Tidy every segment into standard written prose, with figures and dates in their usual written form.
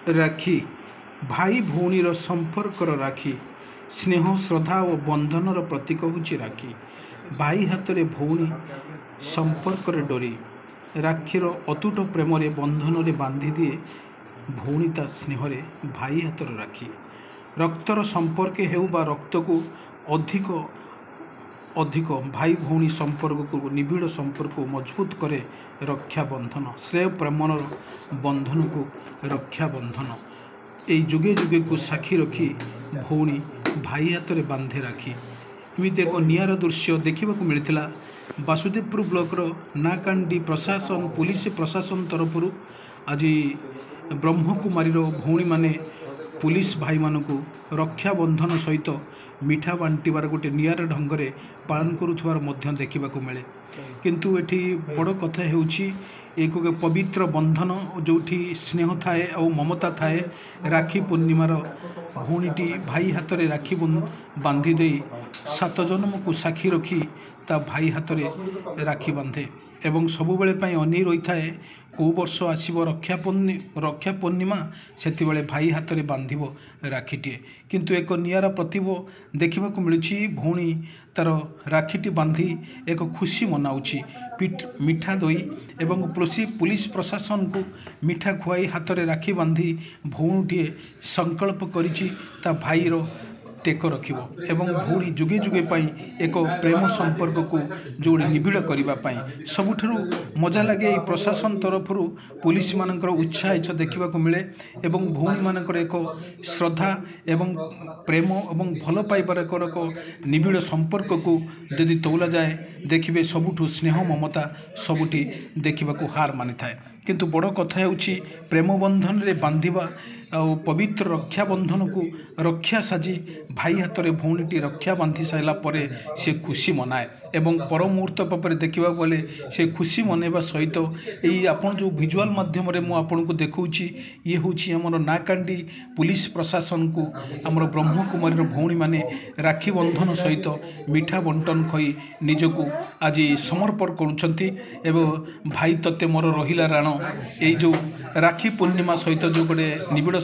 राखी भाई भौणीर संपर्कर राखी स्नेह श्रद्धा और बंधनर प्रतीक होची राखी। भाई हाथ में भौणी संपर्कर डोरी राखीर अतुट प्रेम बंधन बांधि दिए भौणी ता स्नेह भाई हाथर राखी। रक्तर संपर्क हेउ बा रक्त को अधिक अधिक भाई भौणी संपर्क को निबिड़ संपर्क को मजबूत करे रक्षा बंधन। श्रेय प्रेमर बंधन को रक्षा बंधन यही जुगे जुगे को साक्षी रखी भौणी भाई हाथ में बांधे राखी। एमती एक निआरा दृश्य देखा मिलता बासुदेवपुर ब्लॉकर नाकांडी प्रशासन पुलिस प्रशासन तरफ आज ब्रह्मकुमारी भौणी माने पुलिस भाई मानू रक्षा बंधन सहित मिठा बांटार गोटे निआरा ढंग से पालन करुवार देखा मिले। किंतु एठी बड़ कथा होउछि एक पवित्र बंधन जो स्नेह थाए और ममता थाए। राखी पूर्णिमार भौणीटी भाई हाथ में राखी बांधि दे 7 जन्म को साक्षी रखी ता भाई हाथ में राखी बांधे एवं सबुबले अनै रही थाए कौ वर्ष आसब रक्षा पूर्णिमा से भाई हाथ में बांधिब राखीटे। किंतु एक निआरा प्रतिभ देखा मिलूँ भौणी तार राखीटी बांधि एक खुशी मनाउछि। मिठा दई एवं पुलिस प्रशासन को मिठा खुआई हाथ में राखी बांधि भौणीटे संकल्प करिछि ता भाईर टेक रखिब एवं भौणी जुगे जुगे एक प्रेम संपर्क को जोड़ी निबिड़ करने सबुठु मजा लगे। प्रशासन तरफ पुलिस मानकर उत्साह देखा मिले एवं भौणी मानकर एक श्रद्धा एवं प्रेम एवं भल पाइबार एक निबिड़ संपर्क को यदि तौला जाए देखिए सबुठु स्नेह ममता सबुठी देखा हार मानि थाए। किंतु बड़ कथा होउछि प्रेम बंधन रे बांधिबा और पवित्र रक्षा बंधन को रक्षा साजी भाई हाथ में भौणीटी रक्षा बांधि सारा पर से खुशी मनाए एवं पर मुहूर्त पर देखा गले से खुशी मनैबा सहित यही आपन जो विजुअल माध्यम रे आपन को देखौछि ये होछि हमर नाकांडी पुलिस प्रशासन को हमर ब्रह्मकुमारी भौणी माने राखी बंधन सहित मिठा बंटन खई निजको आज समर्पण करुछंती एवं भाई तते मोर रहिला राण यही जो राखी पूर्णिमा सहित जो गोटे निबिड़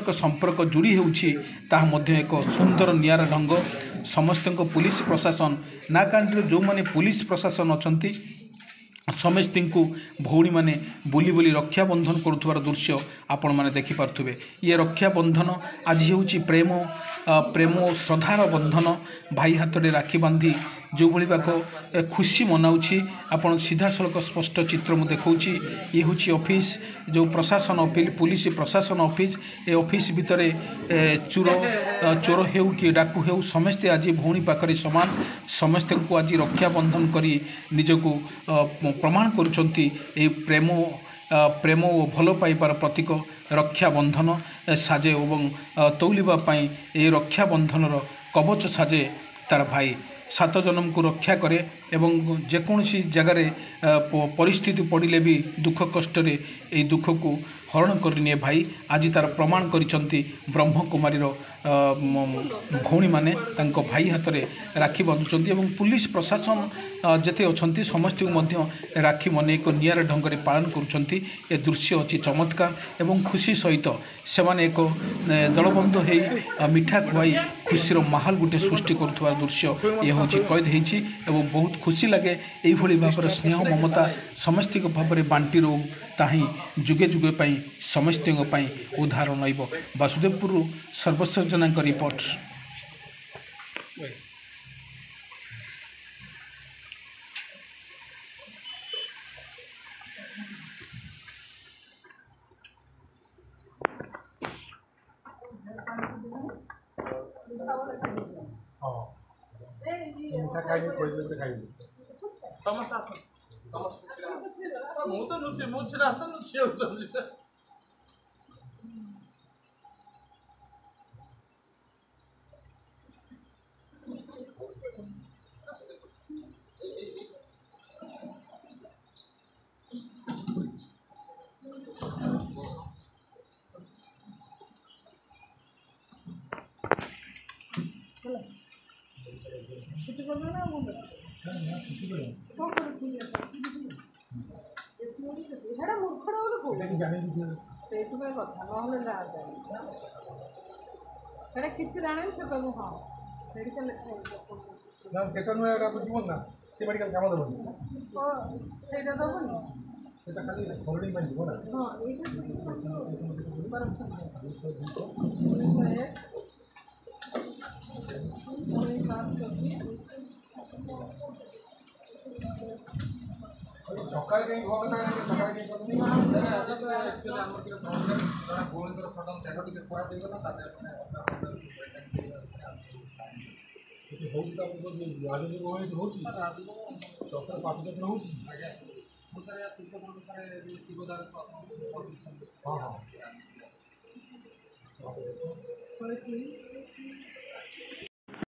संपर्क जोड़ी होउछि ताहा मध्य एक सुंदर निआरा ढंग समस्त पुलिस प्रशासन नाकांडी जो माने पुलिस प्रशासन अछंती समस्त को भौणी माने बुली बुली रक्षा बंधन करुवार दृश्य आपण माने देखि पार्थुबे। ये रक्षा बंधन आज होउछि प्रेम श्रद्धार बंधन भाई हाथ में राखी बांधि जो भली बाक खुशी मनाउछि आपण सीधा सड़क स्पष्ट चित्र मु देखौछि। ये होछि ऑफिस जो प्रशासन ऑफिस पुलिस प्रशासन ऑफिस ए ऑफिस भितर चोर हेउ कि डाकू हेउ समस्ते आज भौणी पाखरे समान समस्त को आज रक्षा बंधन करी निजको प्रमाण करुछंती ए प्रेम और भल पाइबार प्रतीक रक्षा बंधन साजे एवं तौलिबा पई ए रक्षा बंधनर कवच साजे तार भाई 7 जन्म को रक्षा करे एवं जेकोसी जगार परिस्थिति पड़े भी दुख कष्ट ये दुख को हरण करनिए भाई आज तार प्रमाण करिसंती ब्रह्मकुमारी भौणी माने तांको भाई हाथ में राखी बांधुचंती एवं पुलिस प्रशासन जेते अछंती समस्त राखी मन एक निआरा ढंग से पालन करुचंती। ए दृश्य अच्छी चमत्कार एवं खुशी सहित से माने एक दलबंध हो मिठा खुआई खुशीर माहौल गोटे सृष्टि करुवा दृश्य ये हूँ कैद होती एवं बहुत खुशी लगे यही भाव स्नेह ममता समस्त भाव में बांटी रो ताही जुगे जुगे पाई समस्त उदाहरण रहिब। वासुदेवपुर सर्वसर्जना रिपोर्ट। मूर्ख ସେଇଥିପାଇଁ କଥା ନହେଲେ ଯାଆନ୍ତାନି ସେଇଟା କିଛି ଜାଣିନି ସେ କହିବୁ ହଁ ମେଡ଼ିକାଲ সেটা নয় এটা বুঝবো না সে মেডিকেল কাম দেবনি ସେଇଟା ଦେବନି সেটা খালি ফরওয়ার্ডিং পাই দিব না ହଁ ଏଇଟା সকালে কাই হবে না সকালে কাই করতে না एक्चुअली আমার কি প্রবলেম জনা গোলন্দর সডন দেহ টিকে খারাপ হই গলা তাতে মানে এটি হউছি তো আপনি যে রাজনীতি হই হউছি সরকার পার্টি তো হউছি আগে ମୁଁ ସାର୍ ୟା ପୂର୍ବ ପୂର୍ବ ସାର୍ ଶିବଦାର ହଁ ହଁ